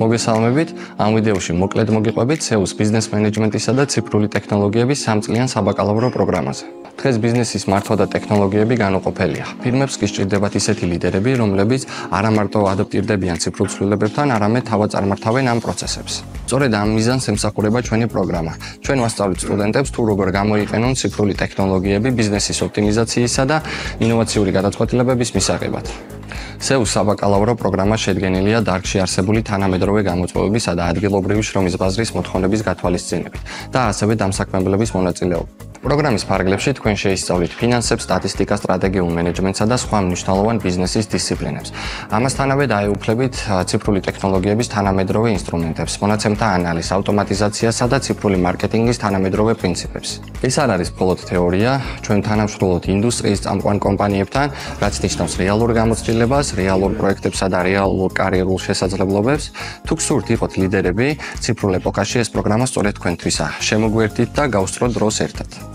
მოგესალმებით, ამ ვიდეოში მოკლედ მოგიყვებით SEO-ს ბიზნეს მენეჯმენტისა და ციფრული ტექნოლოგიების 3 წლიან საბაკალავრო პროგრამაზე. დღეს ბიზნესის მართვა და ტექნოლოგიები განუყოფელია. ფირმებს კი სჭირდებათ ისეთი ლიდერები, რომლებიც არა მარტო ადაპტირდებიან ციფრულ ცვლილებებთან, არამედ თავად წარმართავენ ამ პროცესებს. სწორედ ამ მიზანს ემსახურება ჩვენი პროგრამა. ჩვენ ვასწავლით სტუდენტებს თუ როგორ გამოიყენონ ციფრული ტექნოლოგიები ბიზნესის ოპტიმიზაციისა და ინოვაციური გადაწყვეტილებების მისაღებად. SEO-ს საბაკალავრო პროგრამა შედგენილია დარგში არსებული თანამედროვე გამოწვევებისა და ადგილობრივი შრომის ბაზრის მოთხოვნების გათვალისწინებით და ასევე დამსაქმებლების მონაწილეობით. პროგრამის ფარგლებში თქვენ შეისწავლით ფინანსებს, სტატისტიკას, სტრატეგიულ მენეჯმენტსა და სხვა მნიშვნელოვან ბიზნესის დისციპლინებს. ამასთანავე დაეუფლებით ციფრული ტექნოლოგიების თანამედროვე ინსტრუმენტებს, მონაცემთა ანალიზს, ავტომატიზაციასა და ციფრული მარკეტინგის თანამედროვე პრინციპებს. ეს არ არის მხოლოდ თეორია, ჩვენ თანამშრომლობთ ინდუსტრიის წამყვან კომპანიებთან, რაც ნიშნავს რეალურ გამოცდილებას, რეალურ პროექტებსა და რეალურ კარიერულ შესაძლებლობებს. თუ გსურთ იყოთ ლიდერები ციფრულ ეპოქაში, ეს პროგრამა სწორედ თქვენთვისაა. შემოგვერთით და გავსწროთ დროს ერთად.